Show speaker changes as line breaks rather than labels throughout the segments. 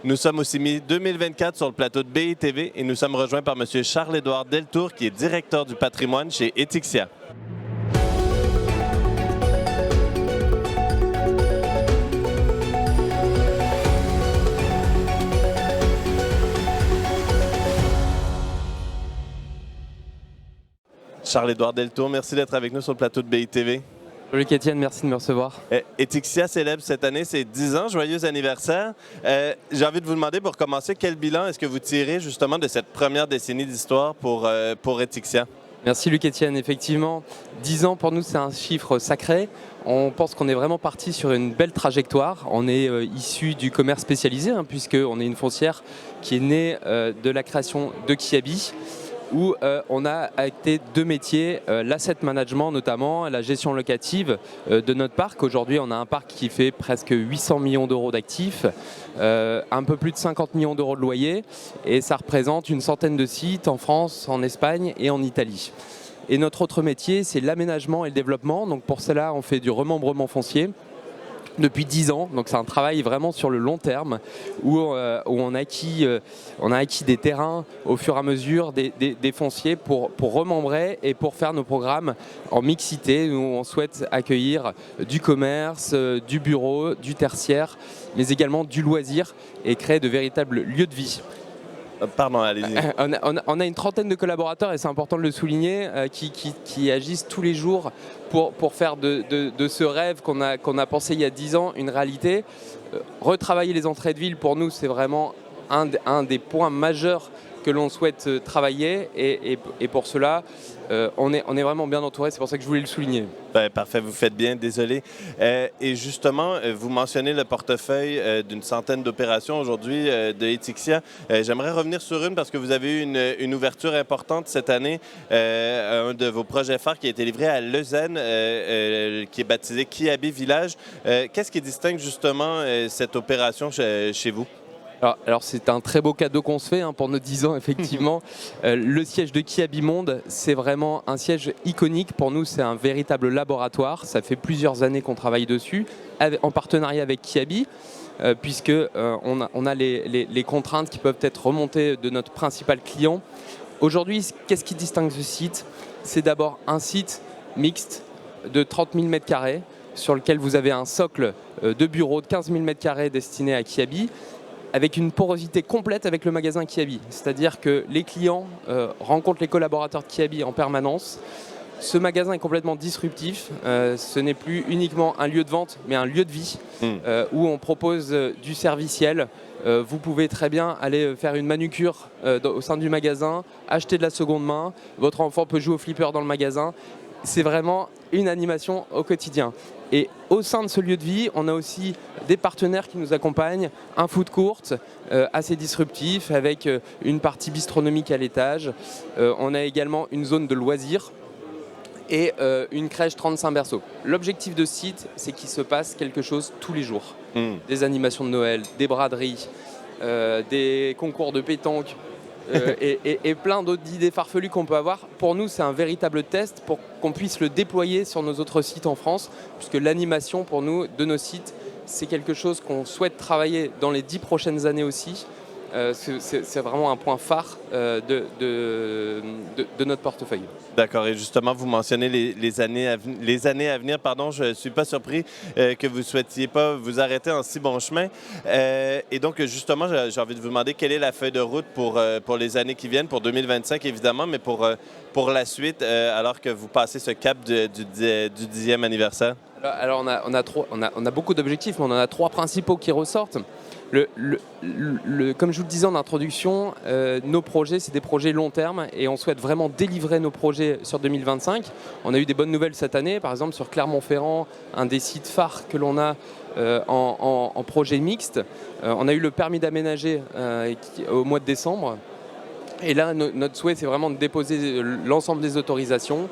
Nous sommes au CIMI 2024 sur le plateau de BITV et nous sommes rejoints par M. Charles-Édouard Deltour, qui est directeur du patrimoine chez Etixia. Charles-Édouard Deltour, merci d'être avec nous sur le plateau de BITV.
Salut Étienne, merci de me recevoir.
Etixia célèbre cette année ses 10 ans, joyeux anniversaire. J'ai envie de vous demander pour commencer, quel bilan est-ce que vous tirez justement de cette première décennie d'histoire pour Etixia?
Merci Luc Étienne, effectivement, 10 ans pour nous c'est un chiffre sacré. On pense qu'on est vraiment parti sur une belle trajectoire. On est issu du commerce spécialisé, puisqu'on est une foncière qui est née de la création de Kiabi, où on a acté deux métiers, l'asset management notamment, la gestion locative de notre parc. Aujourd'hui, on a un parc qui fait presque 800 millions d'euros d'actifs, un peu plus de 50 millions d'euros de loyer, et ça représente une centaine de sites en France, en Espagne et en Italie. Et notre autre métier, c'est l'aménagement et le développement. Donc pour cela, on fait du remembrement foncier depuis 10 ans, donc c'est un travail vraiment sur le long terme où on a acquis des terrains au fur et à mesure, des fonciers pour remembrer et pour faire nos programmes en mixité où on souhaite accueillir du commerce, du bureau, du tertiaire, mais également du loisir et créer de véritables lieux de vie.
Pardon, allez-y.
On a une trentaine de collaborateurs, et c'est important de le souligner, qui agissent tous les jours pour faire de ce rêve qu'on a pensé il y a 10 ans une réalité. Retravailler les entrées de ville, pour nous, c'est vraiment un des points majeurs que l'on souhaite travailler, et pour cela, on est vraiment bien entouré, c'est pour ça que je voulais le souligner.
Ben, parfait, vous faites bien, désolé. Et justement, vous mentionnez le portefeuille d'une centaine d'opérations aujourd'hui de Etixia. J'aimerais revenir sur une parce que vous avez eu une ouverture importante cette année, un de vos projets phares qui a été livré à Lausanne, qui est baptisé Kiabi Village. Qu'est-ce qui distingue justement cette opération chez vous?
Alors c'est un très beau cadeau qu'on se fait pour nos 10 ans, effectivement. Le siège de Kiabi Monde, c'est vraiment un siège iconique. Pour nous, c'est un véritable laboratoire. Ça fait plusieurs années qu'on travaille dessus, en partenariat avec Kiabi, puisqu'on a les contraintes qui peuvent être remontées de notre principal client. Aujourd'hui, qu'est-ce qui distingue ce site? C'est d'abord un site mixte de 30 000 m² sur lequel vous avez un socle de bureaux de 15 000 m² destiné à Kiabi, avec une porosité complète avec le magasin Kiabi. C'est-à-dire que les clients rencontrent les collaborateurs de Kiabi en permanence. Ce magasin est complètement disruptif. Ce n'est plus uniquement un lieu de vente, mais un lieu de vie où on propose du serviciel. Vous pouvez très bien aller faire une manucure au sein du magasin, acheter de la seconde main. Votre enfant peut jouer au flipper dans le magasin. C'est vraiment une animation au quotidien. Et au sein de ce lieu de vie, on a aussi des partenaires qui nous accompagnent, un food court assez disruptif avec une partie bistronomique à l'étage. On a également une zone de loisirs et une crèche 35 berceaux. L'objectif de ce site, c'est qu'il se passe quelque chose tous les jours. Des animations de Noël, des braderies, des concours de pétanque, et plein d'autres idées farfelues qu'on peut avoir. Pour nous, c'est un véritable test pour qu'on puisse le déployer sur nos autres sites en France, puisque l'animation pour nous, de nos sites, c'est quelque chose qu'on souhaite travailler dans les 10 prochaines années aussi. C'est vraiment un point phare de notre portefeuille.
D'accord. Et justement, vous mentionnez les années à venir. Pardon, je ne suis pas surpris que vous ne souhaitiez pas vous arrêter en si bon chemin. Et donc, justement, j'ai envie de vous demander quelle est la feuille de route pour les années qui viennent, pour 2025 évidemment, mais pour la suite, alors que vous passez ce cap du 10e anniversaire?
Alors on a beaucoup d'objectifs, mais on en a 3 principaux qui ressortent. Comme je vous le disais en introduction, nos projets, c'est des projets long terme et on souhaite vraiment délivrer nos projets sur 2025. On a eu des bonnes nouvelles cette année, par exemple sur Clermont-Ferrand, un des sites phares que l'on a en projet mixte. On a eu le permis d'aménager au mois de décembre. Et là, notre souhait, c'est vraiment de déposer l'ensemble des autorisations,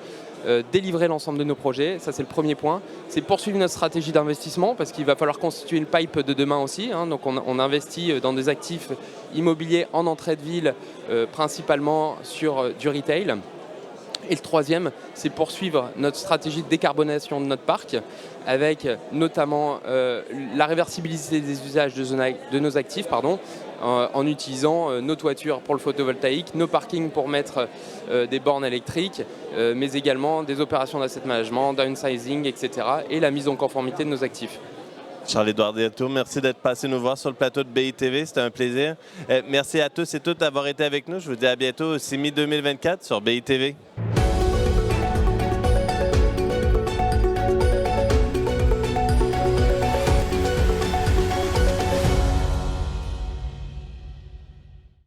délivrer l'ensemble de nos projets. Ça, c'est le premier point. C'est poursuivre notre stratégie d'investissement parce qu'il va falloir constituer une pipe de demain aussi. Donc, on investit dans des actifs immobiliers en entrée de ville, principalement sur du retail. Et le troisième, c'est poursuivre notre stratégie de décarbonation de notre parc, avec notamment la réversibilité des usages de nos actifs, en utilisant nos toitures pour le photovoltaïque, nos parkings pour mettre des bornes électriques, mais également des opérations d'asset management, downsizing, etc. et la mise en conformité de nos actifs.
Charles-Édouard Détour, merci d'être passé nous voir sur le plateau de BITV, c'était un plaisir. Merci à tous et toutes d'avoir été avec nous. Je vous dis à bientôt au CIMI 2024 sur BITV.